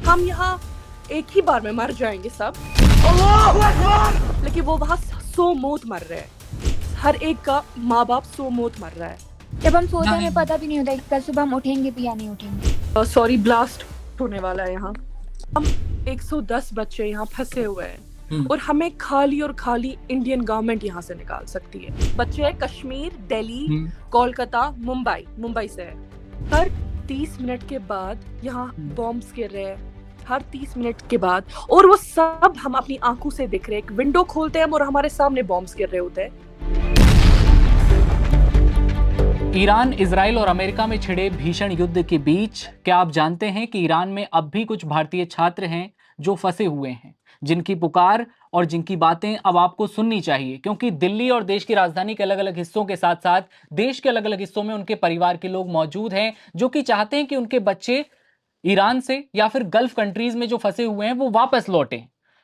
हम यहाँ एक ही बार में मर जाएंगे सब, लेकिन वो वहाँ 100 मौत मर रहे हैं। हर एक का माँ बाप 100 मौत मर रहा है। जब हम सोते हैं हमें पता भी नहीं होता कि कल सुबह हम उठेंगे भी या नहीं उठेंगे। सॉरी, ब्लास्ट होने वाला है यहाँ। हम 110 बच्चे यहाँ फंसे हुए हैं और हमें खाली और खाली इंडियन गवर्नमेंट यहाँ से निकाल सकती है। बच्चे हैं कश्मीर, दिल्ली, कोलकाता, मुंबई से है। हर 30 मिनट के बाद यहाँ बॉम्ब्स गिर रहे हैं, हर 30 मिनट के बाद, और वो सब हम अपनी आंखों से दिख रहे हैं। एक विंडो खोलते हैं और हमारे सामने बॉम्ब्स गिर रहे होते हैं। ईरान, इजराइल और अमेरिका में छिड़े भीषण युद्ध के बीच क्या आप जानते हैं कि ईरान में अब भी कुछ भारतीय छात्र हैं जो फंसे हुए हैं, जिनकी पुकार और जिनकी बातें अब आपको सुननी चाहिए, क्योंकि दिल्ली और देश की राजधानी के अलग अलग हिस्सों के साथ साथ देश के अलग अलग हिस्सों में उनके परिवार के लोग मौजूद हैं जो कि चाहते हैं कि उनके बच्चे ईरान से या फिर गल्फ कंट्रीज में जो फंसे हुए हैं वो वापस लौटें।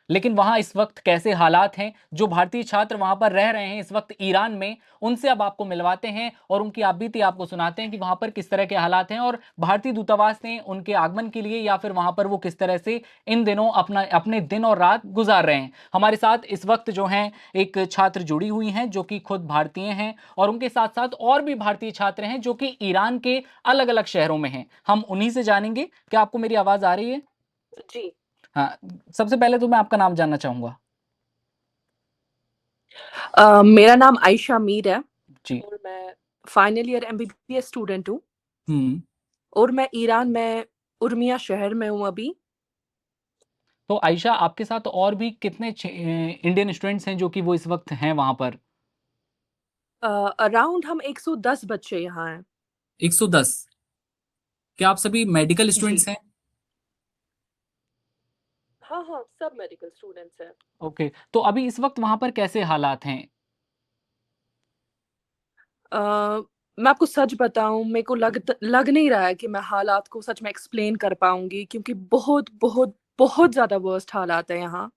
लेकिन वहां इस वक्त कैसे हालात हैं, जो भारतीय छात्र वहां पर रह रहे हैं इस वक्त ईरान में, उनसे अब आपको मिलवाते हैं और उनकी आप बीती आपको सुनाते हैं कि वहां पर किस तरह के हालात हैं और भारतीय दूतावास ने उनके आगमन के लिए या फिर वहां पर वो किस तरह से इन दिनों अपने दिन और रात गुजार रहे हैं। हमारे साथ इस वक्त जो हैं एक छात्र जुड़ी हुई हैं जो कि खुद भारतीय हैं और उनके साथ साथ और भी भारतीय छात्र हैं जो कि ईरान के अलग अलग शहरों में हैं। हम उन्हीं से जानेंगे। क्या आपको मेरी आवाज आ रही है? जी हाँ, सबसे पहले तो मैं आपका नाम जानना चाहूंगा। मेरा नाम आयशा मीर है जी। और मैं फाइनल ईयर MBBS स्टूडेंट हूँ और मैं ईरान में उर्मिया शहर में हूँ अभी। तो आयशा, आपके साथ और भी कितने इंडियन स्टूडेंट्स हैं जो कि वो इस वक्त हैं वहां पर? अराउंड हम 110 बच्चे यहाँ हैं। 110? क्या आप सभी मेडिकल जी स्टूडेंट्स हैं? हाँ हाँ, सब मेडिकल स्टूडेंट्स हैं। ओके, तो अभी इस वक्त वहां पर कैसे हालात हैं? मैं आपको सच बताऊं, मेरे को लग नहीं रहा है कि मैं हालात को सच में एक्सप्लेन कर पाऊंगी, क्योंकि बहुत बहुत बहुत ज्यादा वर्स्ट हालात है यहाँ।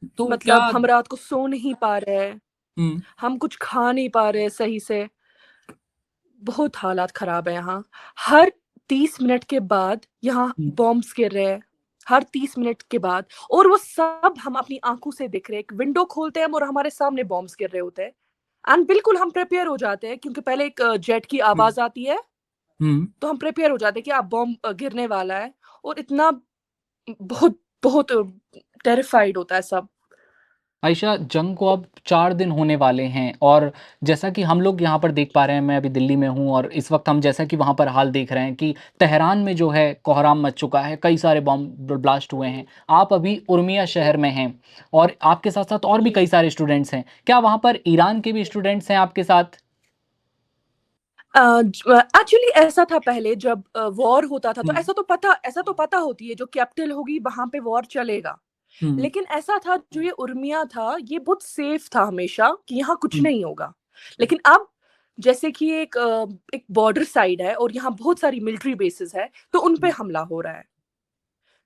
तो क्या? मतलब हम रात को सो नहीं पा रहे हैं, हम्म हम कुछ खा नहीं पा रहे सही से। बहुत हालात खराब है यहाँ। हर 30 मिनट के बाद यहाँ बॉम्ब्स गिर रहे हैं, हर 30 मिनट के बाद, और वो सब हम अपनी आंखों से दिख रहे हैं। एक विंडो खोलते हैं और हमारे सामने बॉम्ब्स गिर रहे होते हैं। एंड बिल्कुल हम प्रिपेयर हो जाते हैं, क्योंकि पहले एक जेट की आवाज आती है, तो हम प्रिपेयर हो जाते हैं कि अब बॉम्ब गिरने वाला है। और इतना बहुत बहुत टेरिफाइड होता है सब। आयशा, जंग को अब 4 दिन होने वाले हैं और जैसा कि हम लोग यहाँ पर देख पा रहे हैं, मैं अभी दिल्ली में हूँ और इस वक्त हम जैसा कि वहाँ पर हाल देख रहे हैं कि तेहरान में जो है कोहराम मच चुका है, कई सारे बॉम्ब ब्लास्ट हुए हैं। आप अभी उर्मिया शहर में हैं और आपके साथ साथ और भी कई सारे स्टूडेंट्स हैं। क्या वहाँ पर ईरान के भी स्टूडेंट्स हैं आपके साथ? एक्चुअली ऐसा था पहले, जब वॉर होता था तो ऐसा तो पता होती है जो कैपिटल होगी वहां पे वॉर चलेगा। लेकिन ऐसा था, जो ये उर्मिया था ये बहुत सेफ था हमेशा कि यहाँ कुछ नहीं होगा। लेकिन अब जैसे कि एक बॉर्डर साइड है और यहाँ बहुत सारी मिलिट्री बेसेस है, तो उन पे हमला हो रहा है।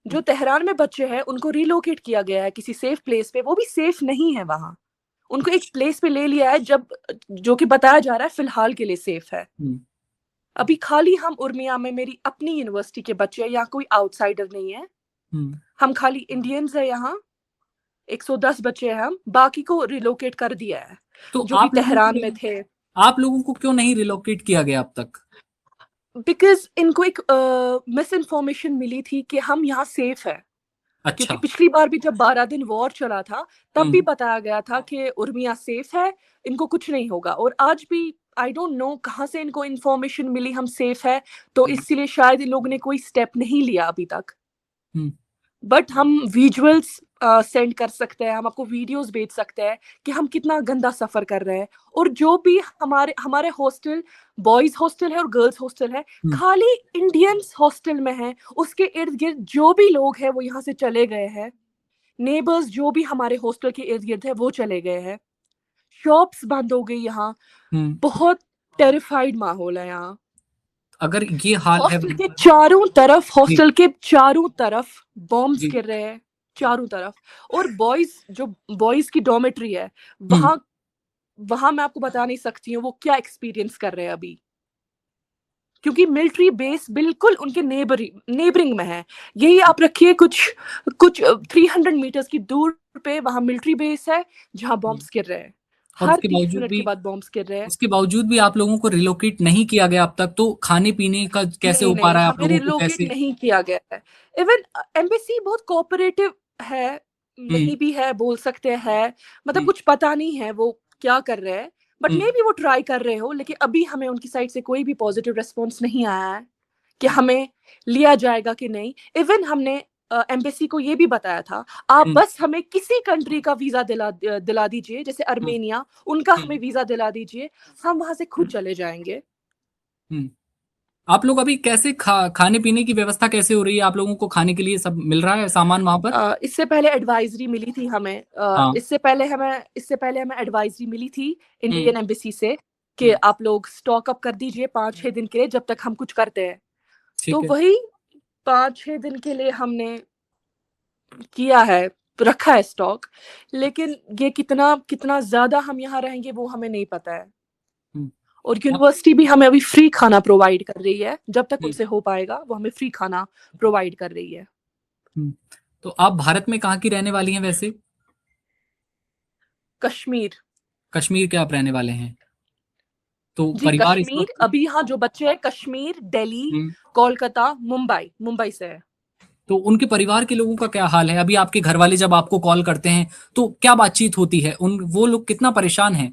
जो तेहरान में बच्चे हैं उनको रिलोकेट किया गया है किसी सेफ प्लेस पे, वो भी सेफ नहीं है वहां। उनको एक प्लेस पे ले लिया है जब, जो कि बताया जा रहा है फिलहाल के लिए सेफ है। अभी खाली हम उर्मिया में, मेरी अपनी यूनिवर्सिटी के बच्चे हैं, यहाँ कोई आउटसाइडर नहीं है। हम खाली इंडियंस है यहाँ, 110 बच्चे हैं हम, बाकी को रिलोकेट कर दिया है तो जो कि तेहरान में थे। आप लोगों को क्यों नहीं रिलोकेट किया गया अब तक? बिकॉज इनको एक मिस इन्फॉर्मेशन मिली थी कि हम यहाँ सेफ है। अच्छा। क्योंकि पिछली बार भी जब 12 दिन वॉर चला था तब भी बताया गया था कि उर्मिया सेफ है, इनको कुछ नहीं होगा। और आज भी आई डोंट नो कहाँ से इनको इन्फॉर्मेशन मिली हम सेफ है, तो इसीलिए शायद इन लोगों ने कोई स्टेप नहीं लिया अभी तक। बट हम विजुअल्स सेंड कर सकते हैं, हम आपको वीडियोस भेज सकते हैं कि हम कितना गंदा सफर कर रहे हैं। और जो भी हमारे हॉस्टल, बॉयज हॉस्टल है और गर्ल्स हॉस्टल है, खाली इंडियंस हॉस्टल में है। उसके इर्द गिर्द जो भी लोग हैं वो यहाँ से चले गए हैं। नेबर्स जो भी हमारे हॉस्टल के इर्द गिर्द है वो चले गए हैं। शॉप्स बंद हो गई यहाँ। बहुत टेरिफाइड माहौल है यहाँ। अगर ये हाल है, हॉस्टल के चारों तरफ, हॉस्टल के चारों तरफ बॉम्ब्स गिर रहे हैं, चारों तरफ। और बॉयज की डॉर्मेट्री है वहां मैं आपको बता नहीं सकती हूँ वो क्या एक्सपीरियंस कर रहे हैं अभी। क्योंकि मिलिट्री बेस बिल्कुल उनके नेबरिंग में है। यही आप रखिए कुछ 300 मीटर्स की दूर पे वहां मिलिट्री बेस है जहां बॉम्ब्स गिर रहे हैं। और हर उसके 30 बावजूद मिनट भी के बाद बॉम्ब्स गिर रहे हैं। उसके बावजूद भी आप लोगों को रिलोकेट नहीं किया गया अब तक, तो खाने पीने का कैसे हो नहीं पा नहीं, रहा है आप हमें लोगों को, रिलोकेट कैसे? नहीं किया गया है। इवन एम्बेसी बहुत कोऑपरेटिव है, नहीं भी है बोल सकते हैं, मतलब कुछ पता नहीं है वो क्या कर रहे हैं, बट मे बी वो ट्राई कर रहे हो। लेकिन अभी हमें उनकी साइड से कोई भी पॉजिटिव रेस्पॉन्स नहीं आया है कि हमें लिया जाएगा कि नहीं। इवन हमने एम्बेसी को ये भी बताया था, आप बस हमें किसी कंट्री का वीजा दिला दीजिए, जैसे अर्मेनिया, उनका हमें वीजा दिला दीजिए, हम वहां से खुद चले जाएंगे। आप लोग अभी कैसे खाने पीने की व्यवस्था कैसे हो रही है? आप लोगों को खाने के लिए सब मिल रहा है सामान वहां पर? इससे पहले एडवाइजरी मिली थी हमें, हाँ। इससे पहले हमें एडवाइजरी मिली थी इंडियन एम्बेसी से कि हम्म। आप लोग स्टॉक अप कर दीजिए 5-6 दिन के लिए, जब तक हम कुछ करते हैं। तो ठीक है। वही 5-6 दिन के लिए हमने किया है, रखा है स्टॉक। लेकिन ये कितना कितना ज्यादा हम यहाँ रहेंगे वो हमें नहीं पता है। हम्म। और यूनिवर्सिटी भी हमें अभी फ्री खाना प्रोवाइड कर रही है, जब तक हम्म। उनसे हो पाएगा वो हमें फ्री खाना प्रोवाइड कर रही है। तो आप भारत में कहाँ की रहने वाली हैं वैसे? कश्मीर। कश्मीर के आप रहने वाले हैं? तो जी परिवार इस कश्मीर, वक्त? अभी यहाँ जो बच्चे हैं कश्मीर, दिल्ली, हम्म। कोलकाता, मुंबई से है। तो उनके परिवार के लोगों का क्या हाल है? अभी आपके घर वाले जब आपको कॉल करते हैं तो क्या बातचीत होती है? वो लोग कितना परेशान हैं?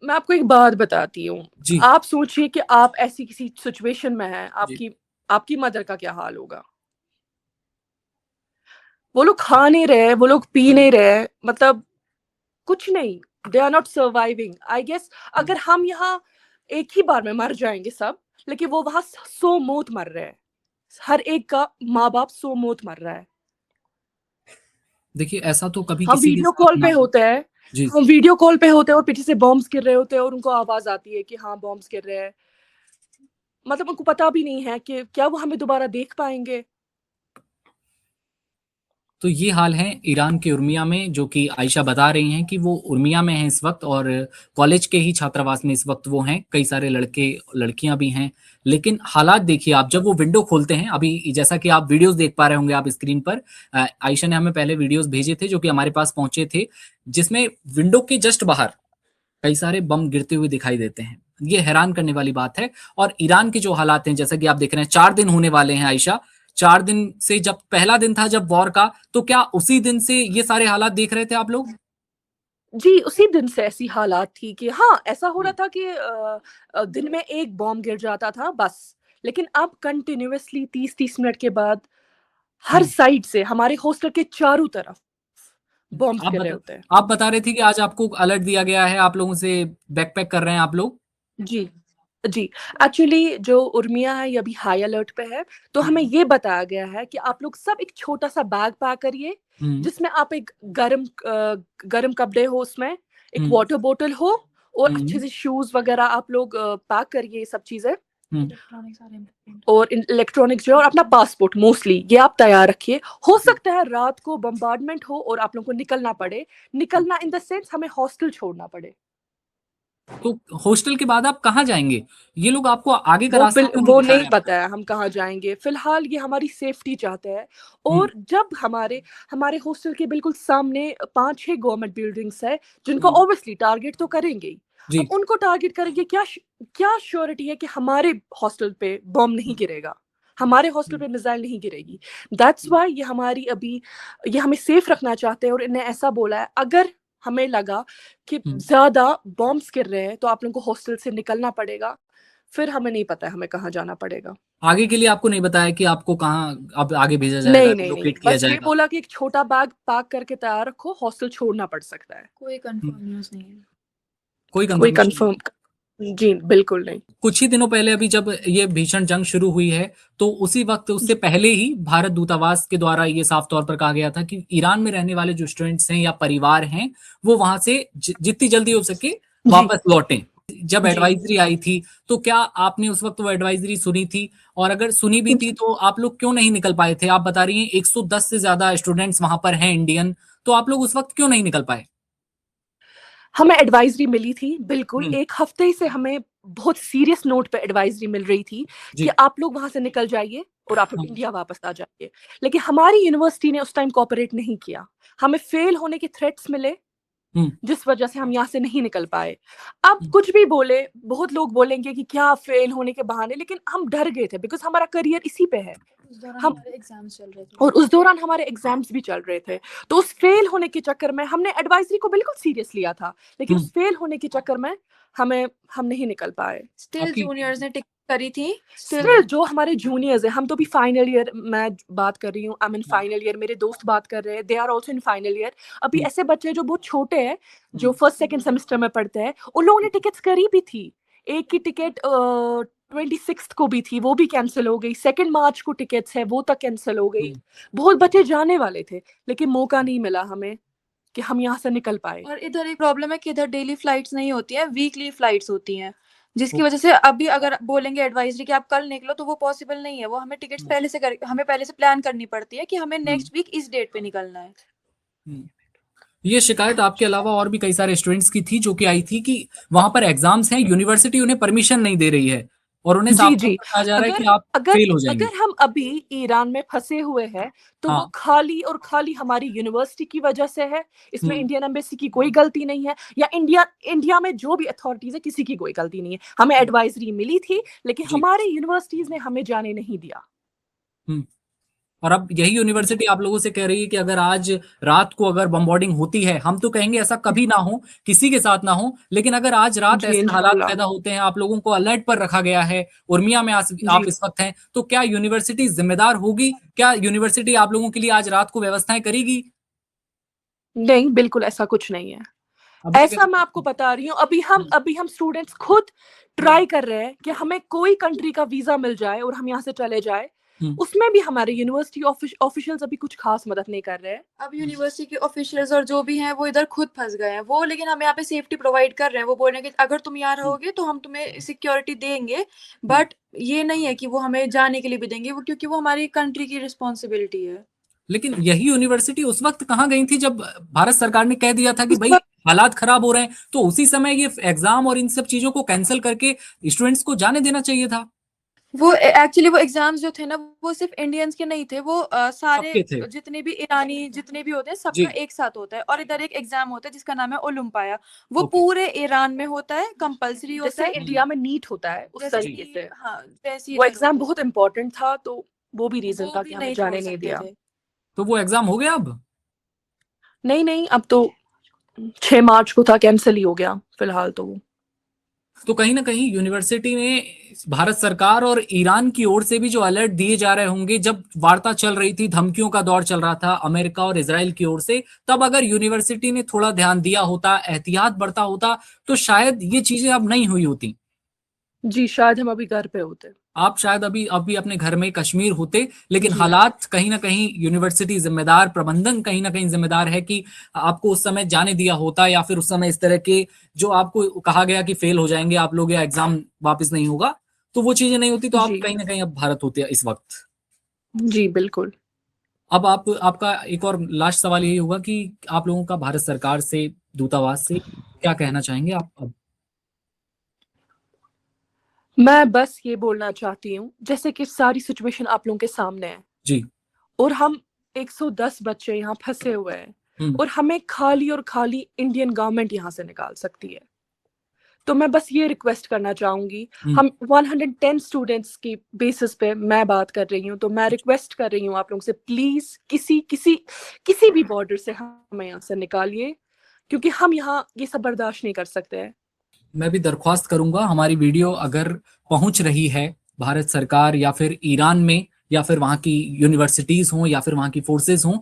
मैं आपको एक बात बताती हूँ। जी। आप सोचिए कि आप ऐसी किसी सिचुएशन में हैं, जी। आपकी मदर का क्या हाल होगा। वो लोग खा नहीं रहे, वो लोग पी नहीं रहे, मतलब कुछ नहीं, they are not surviving I guess. अगर हम यहाँ एक ही बार में मर जाएंगे सब, लेकिन वो वहां 100 मौत मर रहे हैं, हर एक का माँ बाप 100 मौत मर रहा है। देखिए, ऐसा तो कभी हम किसी के वीडियो साथ कॉल ना पे हो। होते हैं, जी। हम वीडियो कॉल पे होते हैं और पीछे से बॉम्ब्स गिर रहे होते हैं और उनको आवाज आती है कि हाँ बॉम्ब्स गिर रहे हैं, मतलब उनको पता भी नहीं है कि क्या वो हमें दोबारा देख पाएंगे। तो ये हाल है ईरान के उर्मिया में, जो कि आयशा बता रही हैं कि वो उर्मिया में हैं इस वक्त, और कॉलेज के ही छात्रावास में इस वक्त वो हैं। कई सारे लड़के लड़कियां भी हैं। लेकिन हालात देखिए आप, जब वो विंडो खोलते हैं, अभी जैसा कि आप वीडियोस देख पा रहे होंगे आप स्क्रीन पर, आयशा ने हमें पहले वीडियोस भेजे थे जो कि हमारे पास पहुंचे थे, जिसमें विंडो के जस्ट बाहर कई सारे बम गिरते हुए दिखाई देते हैं। ये हैरान करने वाली बात है। और ईरान के जो हालात हैं, जैसा कि आप देख रहे हैं, 4 दिन होने वाले हैं आयशा। 4 दिन से, जब पहला दिन था जब वॉर का, तो क्या उसी दिन से ये सारे हालात देख रहे थे आप लोग? जी उसी दिन से ऐसी हालात थी कि हाँ ऐसा हो रहा था कि दिन में एक बॉम्ब गिर जाता था बस। लेकिन अब कंटिन्यूअसली 30-30 मिनट के बाद हर साइड से हमारे हॉस्टल के चारों तरफ बॉम्ब्स आप गिर रहे बता होते हैं। आप बता रहे थे कि आज आपको अलर्ट दिया गया है, आप लोगों से बैकपैक कर रहे हैं आप लोग? जी जी, एक्चुअली जो उर्मिया है ये अभी हाई अलर्ट पे है, तो हमें ये बताया गया है कि आप लोग सब एक छोटा सा बैग पैक करिए, हम्म। जिसमें आप एक गरम कपड़े हो, उसमें एक हम्म। वाटर बोतल हो, और अच्छे हम्म। से शूज वगैरह आप लोग पैक करिए, ये सब चीजें। हम्म। और इलेक्ट्रॉनिक्स जो है, और अपना पासपोर्ट मोस्टली ये आप तैयार रखिए। हो सकता है रात को बम्बार्डमेंट हो और आप लोगों को निकलना पड़े, निकलना इन द सेंस हमें हॉस्टल छोड़ना पड़े। तो हॉस्टल के बाद आप कहाँ जाएंगे? ये लोग आपको आगे का रास्ता क्यों नहीं वो दिखा नहीं रहे हैं? पता है हम कहाँ जाएंगे, फिलहाल ये हमारी सेफ्टी चाहते हैं। हम्म। और जब हमारे हमारे हॉस्टल के बिल्कुल सामने 5-6 गवर्नमेंट बिल्डिंग्स है, जिनको हम्म। ऑब्वियसली टारगेट तो करेंगे ही। जी। अब उनको टारगेट करेंगे, क्या श्योरिटी है कि हमारे हॉस्टल पे बॉम्ब नहीं गिरेगा, हमारे हॉस्टल पे मिसाइल नहीं गिरेगी। दैट्स वाई ये हमें सेफ रखना चाहते हैं। और इन्हें ऐसा बोला है, अगर हमें लगा कि ज्यादा बॉम्ब्स गिर रहे हैं तो आप लोगों को हॉस्टल से निकलना पड़ेगा, फिर हमें नहीं पता है हमें कहाँ जाना पड़ेगा। आगे के लिए आपको नहीं बताया कि आपको कहाँ अब आगे भेजा जाएगा, नहीं नहीं नहीं, लोकेट किया बस ये जाएगा? बोला कि एक छोटा बैग पैक करके तैयार रखो, हॉस्टल छोड़ना पड़ सकता है। कोई कंफर्म न्यूज़ नहीं है। कोई कोई कंफर्मेशन? कंफर्म, जी बिल्कुल नहीं। कुछ ही दिनों पहले, अभी जब ये भीषण जंग शुरू हुई है, तो उसी वक्त, उससे पहले ही भारत दूतावास के द्वारा ये साफ तौर पर कहा गया था कि ईरान में रहने वाले जो स्टूडेंट्स हैं या परिवार हैं, वो वहां से जितनी जल्दी हो सके वापस लौटें। जब जी एडवाइजरी आई थी, तो क्या आपने उस वक्त वो एडवाइजरी सुनी थी? और अगर सुनी भी थी तो आप लोग क्यों नहीं निकल पाए थे? आप बता रही हैं 110 से ज्यादा स्टूडेंट्स वहां पर हैं इंडियन, तो आप लोग उस वक्त क्यों नहीं निकल पाए? हमें एडवाइजरी मिली थी, बिल्कुल हम्म। 1 हफ्ते से हमें बहुत सीरियस नोट पे एडवाइजरी मिल रही थी जी। कि आप लोग वहां से निकल जाइए और आप लोग इंडिया वापस आ जाइए, लेकिन हमारी यूनिवर्सिटी ने उस टाइम कोऑपरेट नहीं किया। हमें फेल होने के थ्रेट्स मिले, जिस वजह से हम यहाँ से नहीं निकल पाए। अब कुछ भी बोले, बहुत लोग बोलेंगे कि क्या फेल होने के बहाने, लेकिन हम डर गए थे बिकॉज हमारा करियर इसी पे है। हम एग्जाम्स चल रहे थे और उस दौरान हमारे एग्जाम्स भी चल रहे थे, तो उस फेल होने के चक्कर में हमने एडवाइजरी को बिल्कुल सीरियस लिया था, लेकिन उस फेल होने के चक्कर में हम नहीं निकल पाए। स्टिल जूनियर्स ने टिक करी थी। स्टिल जो हमारे जूनियर्स है, हम तो भी फाइनल ईयर, मैं बात कर रही हूँ, आई मीन फाइनल ईयर, मेरे दोस्त बात कर रहे हैं, they are also in final year. अभी ऐसे बच्चे जो बहुत छोटे हैं, जो फर्स्ट सेकंड सेमेस्टर में पढ़ते हैं, उन लोगों ने टिकट्स करी भी थी। एक की टिकट 26 को भी थी, वो भी कैंसिल हो गई। 2 मार्च को टिकट्स है, वो तक कैंसिल हो गई। बहुत बच्चे जाने वाले थे, लेकिन मौका नहीं मिला हमें कि हम यहाँ से निकल पाए। और इधर एक प्रॉब्लम है कि इधर डेली फ्लाइट्स नहीं होती हैं, वीकली फ्लाइट्स होती हैं, जिसकी वजह से अभी अगर बोलेंगे एडवाइजरी कि आप कल निकलो तो वो पॉसिबल नहीं है। वो हमें टिकट्स हमें पहले से प्लान करनी पड़ती है कि हमें नेक्स्ट वीक इस डेट पे निकलना है। ये शिकायत आपके अलावा और भी कई सारे स्टूडेंट्स की थी जो कि आई थी कि वहां पर एग्जाम्स हैं, यूनिवर्सिटी उन्हें परमिशन नहीं दे रही है और उन्हें साफ तौर पर कहा जा रहा है कि आप फेल हो जाएंगे। अगर हम अभी ईरान में फंसे हुए हैं तो वो खाली और खाली हमारी यूनिवर्सिटी की वजह से है। इसमें इंडियन एम्बेसी की कोई गलती नहीं है, या इंडिया में जो भी अथॉरिटीज है, किसी की कोई गलती नहीं है। हमें एडवाइजरी मिली थी, लेकिन हमारे यूनिवर्सिटीज ने हमें जाने नहीं दिया। और अब यही यूनिवर्सिटी आप लोगों से कह रही है कि अगर आज रात को अगर बम्बार्डिंग होती है, हम तो कहेंगे ऐसा कभी ना हो, किसी के साथ ना हो, लेकिन अगर आज रात ऐसे हालात पैदा होते हैं, आप लोगों को अलर्ट पर रखा गया है, उर्मिया में आप इस वक्त हैं, तो क्या यूनिवर्सिटी जिम्मेदार होगी? क्या यूनिवर्सिटी आप लोगों के लिए आज रात को व्यवस्थाएं करेगी? नहीं, बिल्कुल ऐसा कुछ नहीं है। ऐसा मैं आपको बता रही हूँ, अभी हम स्टूडेंट्स खुद ट्राई कर रहे हैं कि हमें कोई कंट्री का वीजा मिल जाए और हम यहाँ से चले जाए। उसमें भी हमारे यूनिवर्सिटी ऑफिशियल्स अभी कुछ खास मदद नहीं कर रहे हैं। अब यूनिवर्सिटी के ऑफिशियल्स और जो भी हैं वो इधर खुद फंस गए हैं वो, लेकिन हम यहाँ पे सेफ्टी प्रोवाइड कर रहे हैं। वो बोल रहे हैं कि अगर तुम यहाँ रहोगे तो हम तुम्हें सिक्योरिटी देंगे, बट ये नहीं है कि वो हमें जाने के लिए भी देंगे, वो क्योंकि वो हमारी कंट्री की रिस्पॉन्सिबिलिटी है। लेकिन यही यूनिवर्सिटी उस वक्त कहाँ गई थी जब भारत सरकार ने कह दिया था कि भाई हालात खराब हो रहे हैं, तो उसी समय ये एग्जाम और इन सब चीजों को कैंसिल करके स्टूडेंट्स को जाने देना चाहिए था। वो एक्चुअली वो एग्जाम्स जो थे ना, वो सिर्फ इंडियंस के नहीं थे, वो सारे जितने भी ईरानी जितने भी होते हैं सबका एक साथ होता है। और इधर एक एग्जाम होता है जिसका नाम है ओलंपिया, वो पूरे ईरान में होता है, कंपलसरी होता है। इंडिया में नीट होता है उस तरीके से। हाँ, वैसे वो एग्जाम बहुत इंपॉर्टेंट था, तो वो भी रीजन था कि हमें जाने नहीं दिया। तो वो एग्जाम हो गया अब? नहीं, अब तो 6 मार्च को था, कैंसिल ही हो गया फिलहाल तो कहीं ना कहीं यूनिवर्सिटी ने भारत सरकार और ईरान की ओर से भी जो अलर्ट दिए जा रहे होंगे, जब वार्ता चल रही थी, धमकियों का दौर चल रहा था अमेरिका और इजराइल की ओर से, तब अगर यूनिवर्सिटी ने थोड़ा ध्यान दिया होता, एहतियात बरता होता, तो शायद ये चीजें अब नहीं हुई होती। जी, शायद हम अभी घर पे होते, आप शायद अभी अपने घर में कश्मीर होते। लेकिन हालात कहीं ना कहीं यूनिवर्सिटी जिम्मेदार, प्रबंधन कहीं ना कहीं जिम्मेदार है कि आपको उस समय जाने दिया होता, या फिर उस समय इस तरह के जो आपको कहा गया कि फेल हो जाएंगे आप लोग या एग्जाम वापस नहीं होगा, तो वो चीजें नहीं होती, तो आप कहीं ना कहीं अब भारत होते इस वक्त। जी बिल्कुल। अब आपका एक और लास्ट सवाल यही होगा कि आप लोगों का भारत सरकार से, दूतावास से क्या कहना चाहेंगे आप अब? मैं बस ये बोलना चाहती हूँ, जैसे कि सारी सिचुएशन आप लोगों के सामने है जी, और हम 110 बच्चे यहाँ फंसे हुए हैं, और हमें खाली और खाली इंडियन गवर्नमेंट यहाँ से निकाल सकती है। तो मैं बस ये रिक्वेस्ट करना चाहूंगी, हम 110 स्टूडेंट्स की बेसिस पे मैं बात कर रही हूँ, तो मैं रिक्वेस्ट कर रही हूँ आप लोगों से, प्लीज किसी भी बॉर्डर से हमें यहाँ से निकालिए, क्योंकि हम यहाँ ये सब बर्दाश्त नहीं कर सकते हैं। मैं भी दरख्वास्त करूंगा, हमारी वीडियो अगर पहुंच रही है भारत सरकार या फिर ईरान में, या फिर वहां की यूनिवर्सिटीज हो, या फिर वहां की फोर्सेस हो,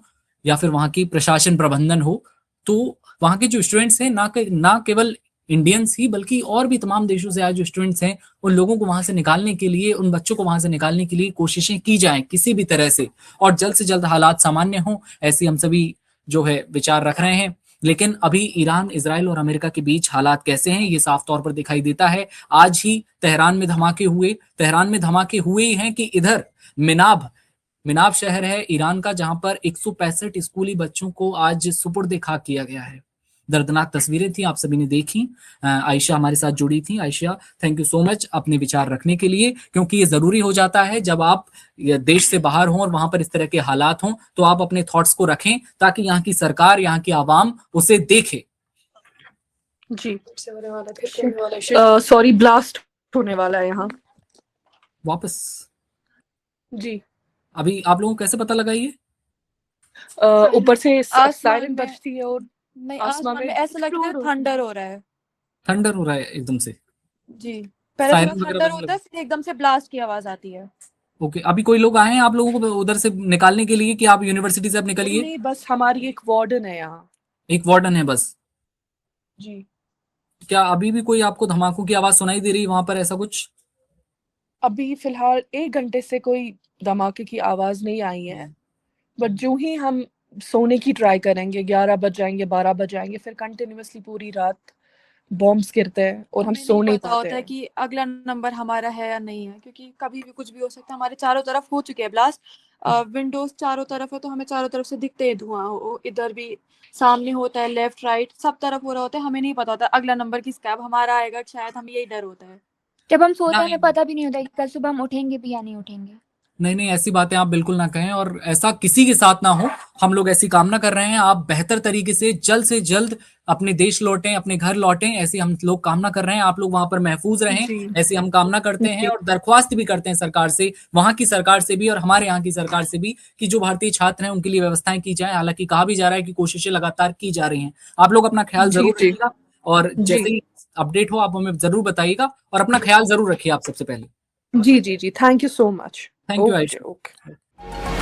या फिर वहां की प्रशासन प्रबंधन हो, तो वहां के जो स्टूडेंट्स हैं, ना केवल इंडियंस ही बल्कि और भी तमाम देशों से आए जो स्टूडेंट्स हैं, उन लोगों को वहां से निकालने के लिए, उन बच्चों को वहां से निकालने के लिए कोशिशें की जाएं किसी भी तरह से, और जल्द से जल्द हालात सामान्य हों, ऐसी हम सभी जो है विचार रख रहे हैं। लेकिन अभी ईरान, इजराइल और अमेरिका के बीच हालात कैसे हैं, ये साफ तौर पर दिखाई देता है। आज ही तेहरान में धमाके हुए ही हैं कि इधर मिनाब शहर है ईरान का, जहां पर 165 स्कूली बच्चों को आज सुपुर्द खाक किया गया है। दर्दनाक तस्वीरें थी, आप सभी ने देखी। आयशा हमारे साथ जुड़ी थी। Ayesha, thank you so much अपने विचार रखने के लिए, क्योंकि ये जरूरी हो जाता है जब आप देश से बाहर हों और वहां पर इस तरह के हालात हों, तो आप अपने थॉट्स को रखें ताकि यहाँ की सरकार, यहाँ की आवाम उसे देखे। जी सॉरी, ब्लास्ट होने वाला है यहाँ वापस। जी। अभी आप लोगों को कैसे पता लगा ये? ऊपर से आसमान सायरन में- बजती है और नहीं, आसमान आसमान में में ऐसा लगता है फ्लोर होती है। थंडर हो रहा है। थंडर हो रहा है एकदम से? जी, पहले सायरन थोड़ा वगैरह थंडर बजने होता है, लगा? फिर एकदम से ब्लास्ट की आवाज आती है। ओके, अभी कोई लोग आए हैं आप लोगों को उधर से निकालने के लिए कि आप यूनिवर्सिटी से अब निकलिए? नहीं, बस हमारी एक वार्डन है यहाँ। एक वार्डन है बस? जी। क्या अभी भी कोई आपको धमाकों की आवाज सुनाई दे रही है वहां पर, ऐसा कुछ? अभी फिलहाल 1 घंटे से कोई धमाके की आवाज नहीं आई है, बट जो ही हम सोने की ट्राई करेंगे 11 बज जाएंगे, 12 बज जाएंगे, फिर कंटिन्यूअसली पूरी रात बॉम्ब्स गिरते हैं और हम हमें सो नहीं पता पाते होता है हैं। कि अगला नंबर हमारा है या नहीं है, क्योंकि कभी भी कुछ भी हो सकता है। हमारे चारों तरफ हो चुके हैं ब्लास्ट, विंडोज चारों तरफ है, तो हमें चारों तरफ से दिखते हैं धुआं। इधर भी सामने होता है, लेफ्ट राइट सब तरफ हो रहा होता है। हमें नहीं पता होता अगला नंबर किसका है, अब हमारा आएगा शायद, हमें यही डर होता है। जब हम सोते हैं नहीं। हमें पता भी नहीं होता कि कल सुबह हम उठेंगे भी या नहीं उठेंगे। नहीं नहीं, ऐसी बातें आप बिल्कुल ना कहें और ऐसा किसी के साथ ना हो। हम लोग ऐसी कामना कर रहे हैं आप बेहतर तरीके से जल्द अपने देश लौटें, अपने घर लौटें, ऐसी हम लोग कामना कर रहे हैं। आप लोग वहां पर महफूज रहें, जी। ऐसी हम कामना करते हैं और दरख्वास्त भी करते हैं सरकार से, वहां की सरकार से भी और हमारे यहाँ की सरकार से भी, कि जो भारतीय छात्र हैं उनके लिए व्यवस्थाएं की जाए। हालांकि कहा भी जा रहा है कि कोशिशें लगातार की जा रही हैं। आप लोग अपना ख्याल जी, जरूर जी। रखिएगा और जी। जैसे ही अपडेट हो आप हमें जरूर बताइएगा और अपना ख्याल जरूर रखिए आप सबसे पहले। जी, thank you so much. Thank you okay, Ayesha. Okay.